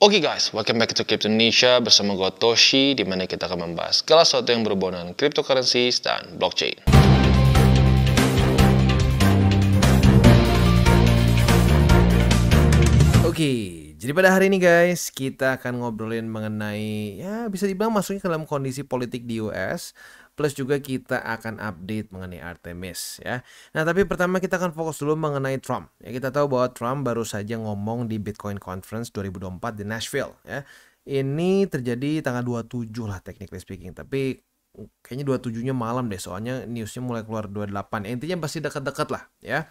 Oke guys, welcome back to Crypto Indonesia bersama gue Toshi, di mana kita akan membahas segala sesuatu yang berhubungan dengan cryptocurrencies dan blockchain. Oke, jadi pada hari ini guys, kita akan ngobrolin mengenai, ya bisa dibilang masuknya ke dalam kondisi politik di US, plus juga kita akan update mengenai Artemis ya. Nah tapi pertama kita akan fokus dulu mengenai Trump. Ya kita tahu bahwa Trump baru saja ngomong di Bitcoin Conference 2024 di Nashville ya. Ini terjadi tanggal 27 lah technically speaking, tapi kayaknya 27-nya malam deh, soalnya newsnya mulai keluar 28. Intinya pasti dekat-dekat lah ya.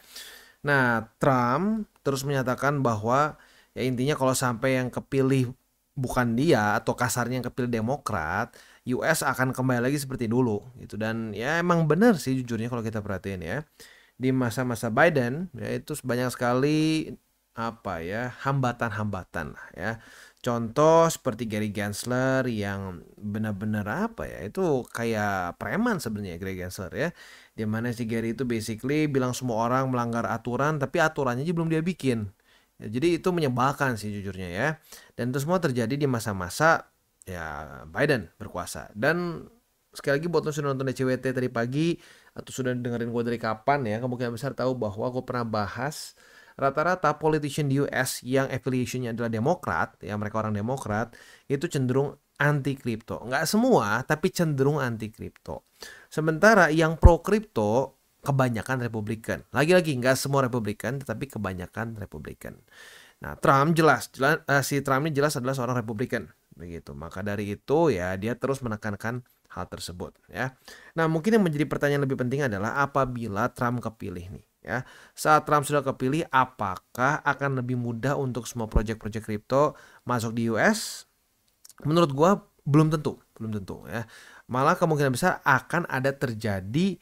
Nah, Trump terus menyatakan bahwa ya intinya kalau sampai yang kepilih bukan dia atau kasarnya yang kepilih Demokrat, US akan kembali lagi seperti dulu gitu. Dan ya emang benar sih jujurnya kalau kita perhatiin ya. Di masa-masa Biden ya itu banyak sekali hambatan-hambatan lah ya. Contoh seperti Gary Gensler yang benar-benar itu kayak preman sebenarnya Gary Gensler ya. Di mana si Gary itu basically bilang semua orang melanggar aturan tapi aturannya aja belum dia bikin. Ya, jadi itu menyebalkan sih jujurnya ya. Dan itu semua terjadi di masa-masa ya Biden berkuasa. Dan sekali lagi buat lo sudah nonton DCWT tadi pagi atau sudah dengerin gue dari kapan ya, kemungkinan besar tahu bahwa gue pernah bahas rata-rata politician di US yang affiliationnya adalah Demokrat, ya mereka orang Demokrat, itu cenderung anti kripto. Nggak semua, tapi cenderung anti kripto. Sementara yang pro kripto kebanyakan Republikan. Lagi-lagi nggak semua Republikan, tetapi kebanyakan Republikan. Nah, Trump si Trump ini jelas adalah seorang Republikan, begitu. Maka dari itu ya dia terus menekankan hal tersebut ya. Nah, mungkin yang menjadi pertanyaan lebih penting adalah apabila Trump kepilih nih ya. Saat Trump sudah kepilih, apakah akan lebih mudah untuk semua proyek-proyek kripto masuk di US? Menurut gua belum tentu ya. Malah kemungkinan besar akan ada terjadi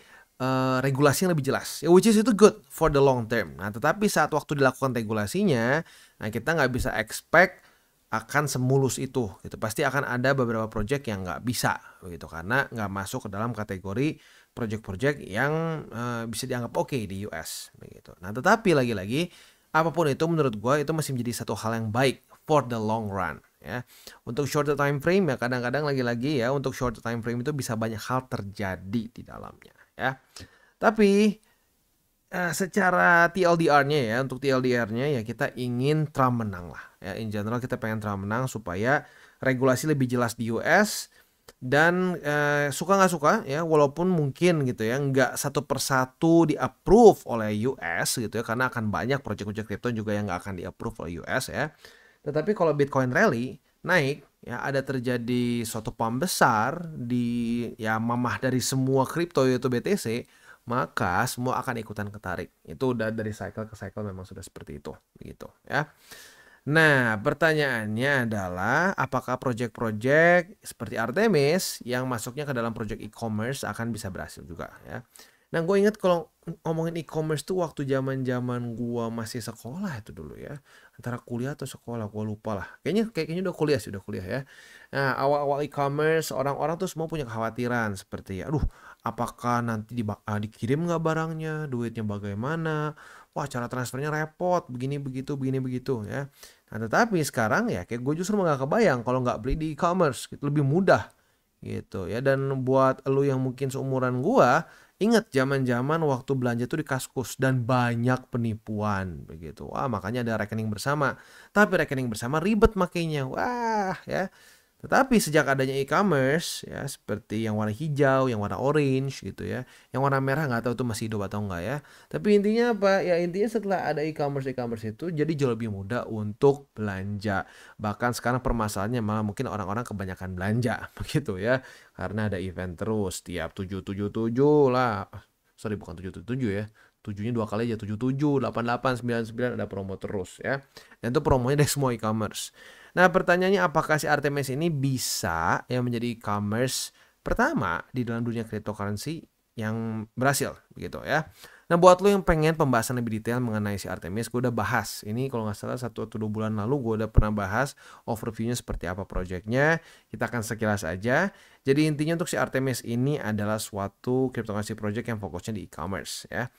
regulasi yang lebih jelas, which is itu good for the long term. Nah, tetapi saat waktu dilakukan regulasinya, nah kita nggak bisa expect akan semulus itu, gitu. Pasti akan ada beberapa project yang nggak bisa, begitu, karena nggak masuk ke dalam kategori project-project yang bisa dianggap oke di US, begitu. Nah, tetapi lagi-lagi apapun itu menurut gue itu masih menjadi satu hal yang baik for the long run. Ya, untuk short time frame ya kadang-kadang lagi-lagi ya untuk short time frame itu bisa banyak hal terjadi di dalamnya ya. Tapi secara TLDR-nya ya, untuk TLDR-nya ya kita ingin Trump menang lah ya. In general kita pengen Trump menang supaya regulasi lebih jelas di US dan suka nggak suka ya, walaupun mungkin gitu ya nggak satu persatu di approve oleh US gitu ya, karena akan banyak proyek-proyek kripto juga yang nggak akan di approve oleh US ya. Tetapi kalau Bitcoin rally naik ya, ada terjadi suatu pump besar di ya mamah dari semua kripto yaitu BTC, maka semua akan ikutan ketarik. Itu udah dari cycle ke cycle memang sudah seperti itu begitu ya. Nah, pertanyaannya adalah apakah project-project seperti Artemis yang masuknya ke dalam project e-commerce akan bisa berhasil juga ya. Nah, gue ingat kalau ngomongin e-commerce tuh waktu zaman-zaman gue masih sekolah itu dulu ya. Antara kuliah atau sekolah, gue lupa lah. Kayaknya udah kuliah ya. Nah, awal-awal e-commerce orang-orang tuh semua punya kekhawatiran seperti aduh, apakah nanti dikirim nggak barangnya, duitnya bagaimana? Wah, cara transfernya repot, begini begitu ya. Nah, tetapi sekarang ya kayak gue justru nggak kebayang kalau nggak beli di e-commerce, gitu, lebih mudah gitu ya. Dan buat lu yang mungkin seumuran gua, ingat zaman-zaman waktu belanja tuh di Kaskus dan banyak penipuan begitu. Wah, makanya ada rekening bersama. Tapi rekening bersama ribet makainya. Wah, ya. Tetapi sejak adanya e-commerce ya seperti yang warna hijau, yang warna orange gitu ya, yang warna merah nggak tahu tuh masih hidup atau enggak ya. Tapi intinya apa? Ya intinya setelah ada e-commerce itu jadi jauh lebih mudah untuk belanja. Bahkan sekarang permasalahannya malah mungkin orang-orang kebanyakan belanja begitu ya. Karena ada event terus tiap 777 lah. Sorry, bukan 777 ya. Tujuhnya dua kali aja, 77, 88, 99 ada promo terus ya. Dan itu promonya dari semua e-commerce. Nah, pertanyaannya apakah si Artemis ini bisa yang menjadi e-commerce pertama di dalam dunia cryptocurrency yang berhasil begitu ya. Nah, buat lo yang pengen pembahasan lebih detail mengenai si Artemis, gue udah bahas. Ini kalau nggak salah 1 atau 2 bulan lalu gue udah pernah bahas overview-nya seperti apa projectnya. Kita akan sekilas aja. Jadi intinya untuk si Artemis ini adalah suatu cryptocurrency project yang fokusnya di e-commerce ya.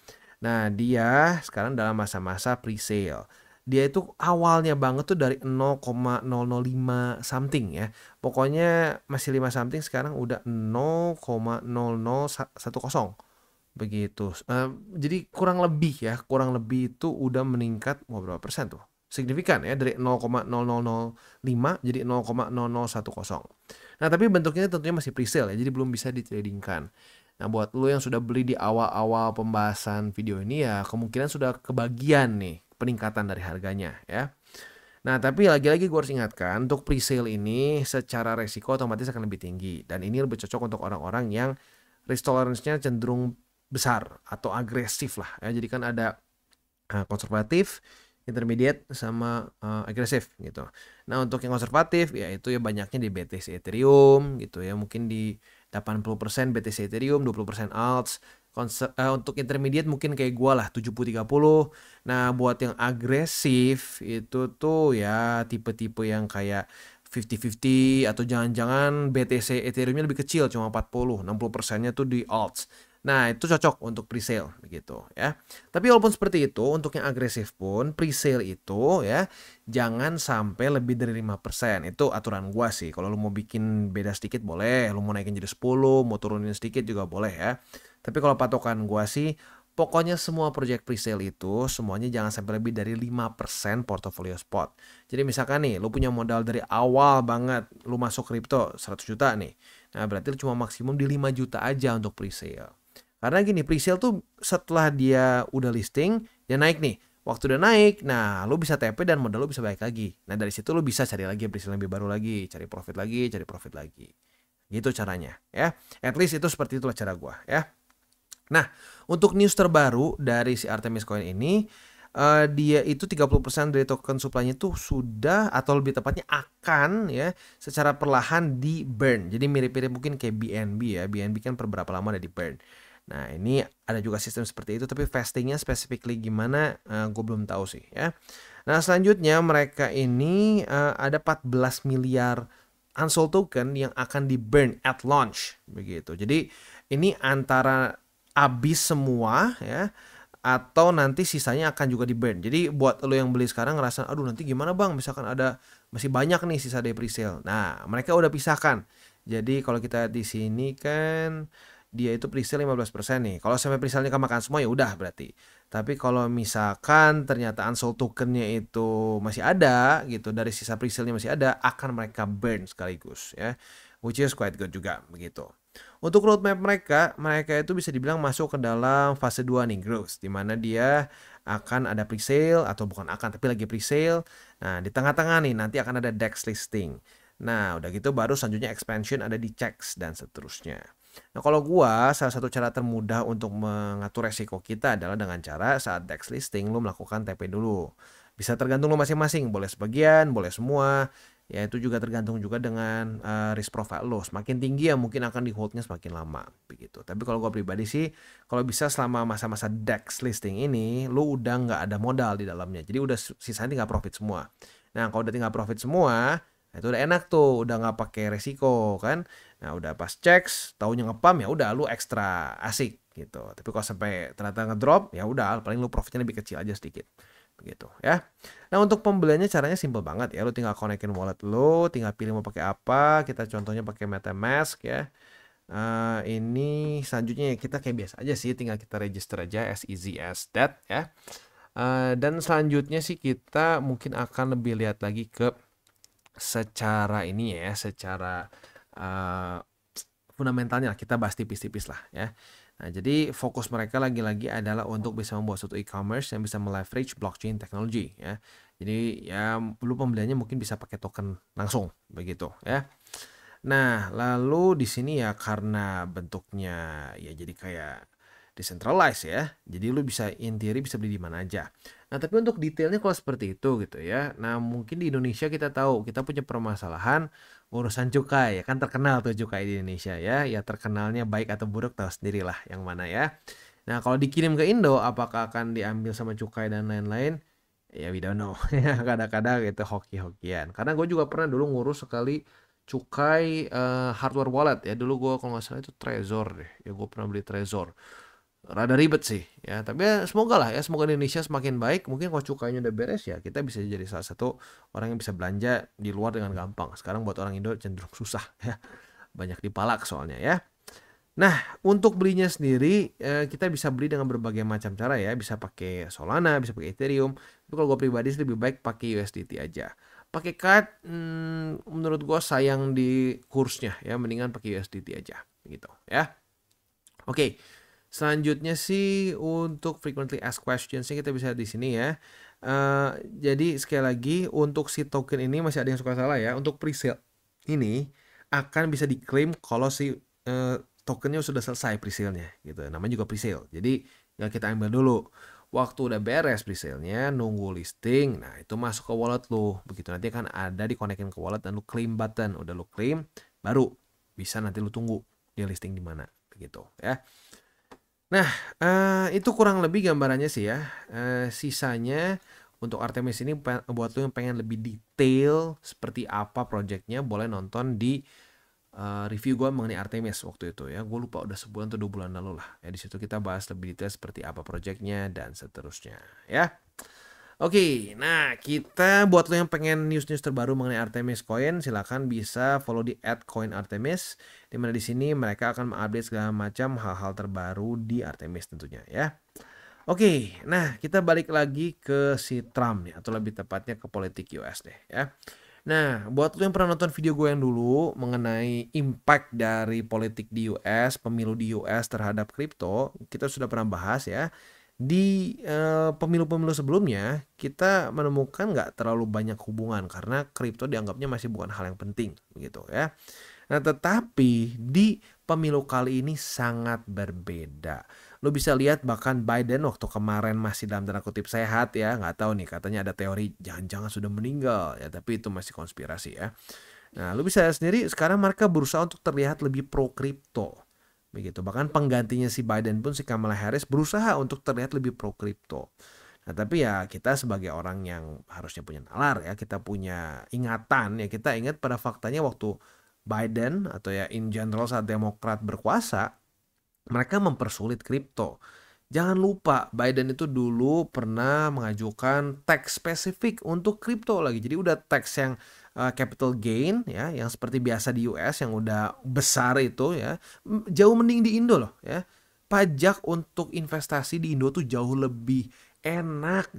Nah, dia sekarang dalam masa-masa pre-sale. dia itu awalnya banget tuh dari 0,005 something ya. Pokoknya masih 5 something, sekarang udah 0,0010 begitu. Jadi kurang lebih itu udah meningkat berapa persen tuh? Signifikan ya, dari 0,0005 jadi 0,0010. Nah, tapi bentuknya tentunya masih presale ya, jadi belum bisa ditradingkan. Nah, buat lo yang sudah beli di awal-awal pembahasan video ini ya, kemungkinan sudah kebagian nih peningkatan dari harganya ya. Nah, tapi lagi-lagi gue harus ingatkan, untuk presale ini secara resiko otomatis akan lebih tinggi. Dan ini lebih cocok untuk orang-orang yang risk tolerance-nya cenderung besar atau agresif lah ya. Jadi kan ada konservatif, intermediate, sama agresif gitu. Nah, untuk yang konservatif ya itu ya banyaknya di BTC Ethereum gitu ya, mungkin di 80% BTC Ethereum, 20% alts. Untuk intermediate mungkin kayak gua lah 70-30. Nah, buat yang agresif itu tuh ya tipe-tipe yang kayak 50-50, atau jangan-jangan BTC Ethereumnya lebih kecil, cuma 40, 60%-nya tuh di alts. Nah, itu cocok untuk presale begitu ya. Tapi walaupun seperti itu, untuk yang agresif pun presale itu ya jangan sampai lebih dari 5%. Itu aturan gua sih. Kalau lu mau bikin beda sedikit boleh, lu mau naikin jadi 10, mau turunin sedikit juga boleh ya. Tapi kalau patokan gua sih, pokoknya semua project presale itu semuanya jangan sampai lebih dari 5% portofolio spot. Jadi misalkan nih, lu punya modal dari awal banget, lu masuk kripto 100 juta nih. Nah, berarti lu cuma maksimum di 5 juta aja untuk presale. Karena gini, presale tuh setelah dia udah listing, dia naik nih. Waktu udah naik, nah lu bisa TP dan modal lu bisa balik lagi. Nah, dari situ lu bisa cari lagi presale lebih baru lagi, cari profit lagi, cari profit lagi. Gitu caranya ya. At least itu seperti itulah cara gua ya. Nah, untuk news terbaru dari si Artemis Coin ini, dia itu 30% dari token supply-nya itu sudah, atau lebih tepatnya akan ya secara perlahan di burn. Jadi mirip-mirip mungkin kayak BNB ya. BNB kan per berapa lama ada di burn. Nah, ini ada juga sistem seperti itu, tapi vestingnya specifically gimana gue belum tahu sih ya. Nah, selanjutnya mereka ini ada 14 miliar unsold token yang akan di burn at launch begitu. Jadi ini antara habis semua ya, atau nanti sisanya akan juga di burn. Jadi buat lo yang beli sekarang ngerasa aduh nanti gimana bang, misalkan ada masih banyak nih sisa dari presale. Nah, mereka udah pisahkan. Jadi kalau kita di sini kan dia itu presale 15% nih. Kalau sampai presale-nya kemakan semua ya udah berarti. Tapi kalau misalkan ternyata unsold tokennya itu masih ada gitu, dari sisa presale-nya masih ada, akan mereka burn sekaligus ya. Which is quite good juga begitu. Untuk roadmap mereka itu bisa dibilang masuk ke dalam fase 2 nih, growth, di mana dia akan ada presale, atau bukan akan tapi lagi presale. Nah, di tengah-tengah nih nanti akan ada DEX listing. Nah, udah gitu baru selanjutnya expansion ada di checks dan seterusnya. Nah, kalau gua salah satu cara termudah untuk mengatur resiko kita adalah dengan cara saat DEX listing lu melakukan TP dulu. Bisa tergantung lu masing-masing, boleh sebagian, boleh semua. Ya itu juga tergantung juga dengan risk profile lo. Semakin tinggi ya mungkin akan di holdnya semakin lama begitu. Tapi kalau gue pribadi sih, kalau bisa selama masa-masa DEX listing ini, lo udah nggak ada modal di dalamnya. Jadi udah sisanya tinggal profit semua. Nah, kalau udah tinggal profit semua, nah itu udah enak tuh, udah nggak pakai resiko kan. Nah, udah pas checks, taunya ngepam ya udah lu ekstra asik gitu. Tapi kalau sampai ternyata ngedrop, ya udah paling lu profitnya lebih kecil aja sedikit. Begitu ya. Nah, untuk pembeliannya caranya simple banget ya. Lu tinggal konekin wallet lu, tinggal pilih mau pakai apa. Kita contohnya pakai MetaMask ya. Ini selanjutnya kita kayak biasa aja sih, tinggal kita register aja as easy as that ya. Dan selanjutnya sih kita mungkin akan lebih lihat lagi ke secara ini ya, secara fundamentalnya lah, kita bahas tipis-tipis lah ya. Nah, jadi fokus mereka lagi-lagi adalah untuk bisa membuat suatu e-commerce yang bisa meleverage blockchain technology ya. Jadi ya dulu pembeliannya mungkin bisa pakai token langsung begitu ya. Nah, lalu di sini ya karena bentuknya ya jadi kayak decentralized ya. Jadi lu bisa in theory bisa beli di mana aja. Nah, tapi untuk detailnya kalau seperti itu gitu ya. Nah, mungkin di Indonesia kita tahu kita punya permasalahan urusan cukai ya, kan terkenal tuh cukai di Indonesia ya. Ya terkenalnya baik atau buruk tahu sendirilah yang mana ya. Nah, kalau dikirim ke Indo apakah akan diambil sama cukai dan lain-lain? Ya we don't know. Ya kadang-kadang itu hoki-hokian. Karena gue juga pernah dulu ngurus sekali cukai hardware wallet ya. Dulu gue kalau nggak salah itu Trezor deh. Ya gue pernah beli Trezor. rada ribet sih ya, tapi ya semoga lah ya, semoga Indonesia semakin baik. Mungkin kalau cukainya udah beres ya kita bisa jadi salah satu orang yang bisa belanja di luar dengan gampang. Sekarang buat orang Indo cenderung susah ya, banyak dipalak soalnya ya. Nah, untuk belinya sendiri kita bisa beli dengan berbagai macam cara ya, bisa pakai Solana, bisa pakai Ethereum. Tapi kalau gue pribadi sih lebih baik pakai USDT aja. Pakai card menurut gue sayang di kursnya ya, mendingan pakai USDT aja gitu ya. Oke. Selanjutnya sih untuk frequently asked questions kita bisa di sini ya. Jadi sekali lagi untuk si token ini masih ada yang suka salah ya. Untuk presale ini akan bisa diklaim kalau si tokennya sudah selesai presale-nya gitu. Namanya juga presale. Jadi nggak kita ambil dulu. Waktu udah beres presale-nya, nunggu listing. Nah itu masuk ke wallet lu. Begitu nanti kan ada dikonekin ke wallet dan lu claim button. Udah lu claim, baru bisa nanti lu tunggu dia listing di mana. Begitu ya. Nah, itu kurang lebih gambarannya sih ya. Sisanya untuk Artemis ini buat lo yang pengen lebih detail seperti apa projectnya, boleh nonton di review gue mengenai Artemis waktu itu ya. Gue lupa udah sebulan atau 2 bulan lalu lah. Ya di situ kita bahas lebih detail seperti apa projectnya dan seterusnya ya. Oke, nah kita buat lo yang pengen news-news terbaru mengenai Artemis Coin, silakan bisa follow di @coinartemis, di mana di sini mereka akan mengupdate segala macam hal-hal terbaru di Artemis tentunya ya. Oke, nah kita balik lagi ke si Trump nih, atau lebih tepatnya ke politik US deh ya. Nah, buat lo yang pernah nonton video gue yang dulu mengenai impact dari politik di US, pemilu di US terhadap kripto, kita sudah pernah bahas ya. Di pemilu-pemilu sebelumnya kita menemukan nggak terlalu banyak hubungan karena kripto dianggapnya masih bukan hal yang penting gitu ya. Nah tetapi di pemilu kali ini sangat berbeda. Lo bisa lihat bahkan Biden waktu kemarin masih dalam tanda kutip sehat ya, nggak tahu nih, katanya ada teori jangan-jangan sudah meninggal ya, tapi itu masih konspirasi ya. Nah lo bisa lihat sendiri sekarang mereka berusaha untuk terlihat lebih pro kripto. Begitu. Bahkan penggantinya si Biden pun, si Kamala Harris, berusaha untuk terlihat lebih pro kripto. Nah, tapi ya kita sebagai orang yang harusnya punya nalar ya, kita punya ingatan ya, kita ingat pada faktanya waktu Biden atau ya in general saat Demokrat berkuasa, mereka mempersulit kripto. Jangan lupa Biden itu dulu pernah mengajukan tax spesifik untuk kripto lagi. Jadi udah tax yang capital gain ya, yang seperti biasa di US yang udah besar itu ya, jauh mending di Indo loh ya. Pajak untuk investasi di Indo tuh jauh lebih enak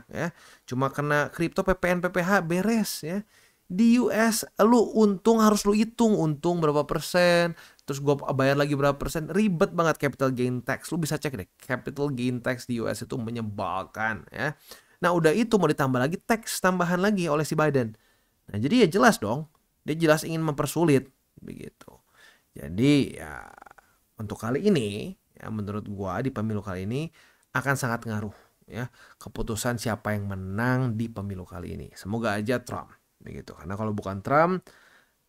ya. Cuma kena kripto PPN PPH beres ya. Di US lu untung harus lu hitung untung berapa persen, terus gue bayar lagi berapa persen, ribet banget capital gain tax. Lu bisa cek deh, capital gain tax di US itu menyebalkan ya. Nah udah itu mau ditambah lagi tax tambahan lagi oleh si Biden. Nah jadi ya jelas dong, dia jelas ingin mempersulit begitu. Jadi ya untuk kali ini ya menurut gua di pemilu kali ini akan sangat ngaruh ya keputusan siapa yang menang di pemilu kali ini. Semoga aja Trump begitu. Karena kalau bukan Trump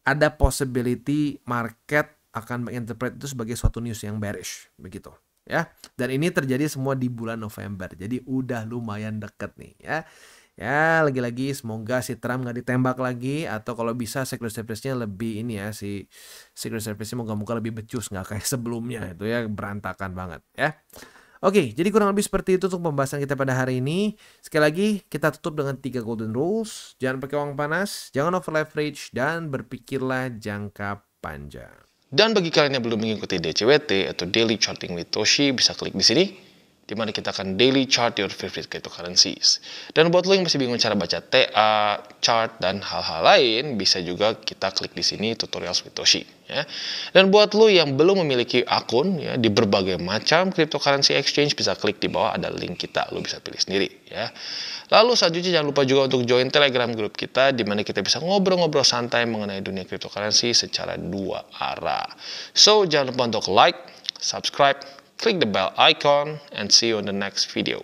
ada possibility market akan menginterpret itu sebagai suatu news yang bearish begitu ya. Dan ini terjadi semua di bulan November. Jadi udah lumayan deket nih ya. Ya lagi-lagi semoga si Trump nggak ditembak lagi, atau kalau bisa Secret Service-nya lebih ini ya, si Secret Service-nya moga-moga lebih becus, nggak kayak sebelumnya itu ya, berantakan banget ya. Oke, jadi kurang lebih seperti itu untuk pembahasan kita pada hari ini. Sekali lagi kita tutup dengan 3 golden rules. Jangan pakai uang panas, jangan over leverage, dan berpikirlah jangka panjang. Dan bagi kalian yang belum mengikuti DCWT atau Daily Charting with Toshi, bisa klik di sini, di mana kita akan daily chart your favorite cryptocurrencies. Dan buat lo yang masih bingung cara baca TA, chart, dan hal-hal lain, bisa juga kita klik di sini tutorials with Toshi. Ya. Dan buat lo yang belum memiliki akun ya, di berbagai macam cryptocurrency exchange, bisa klik di bawah ada link kita, lo bisa pilih sendiri. Ya. Lalu selanjutnya jangan lupa juga untuk join Telegram group kita, di mana kita bisa ngobrol-ngobrol santai mengenai dunia cryptocurrency secara 2 arah. So jangan lupa untuk like, subscribe, click the bell icon, and see you on the next video.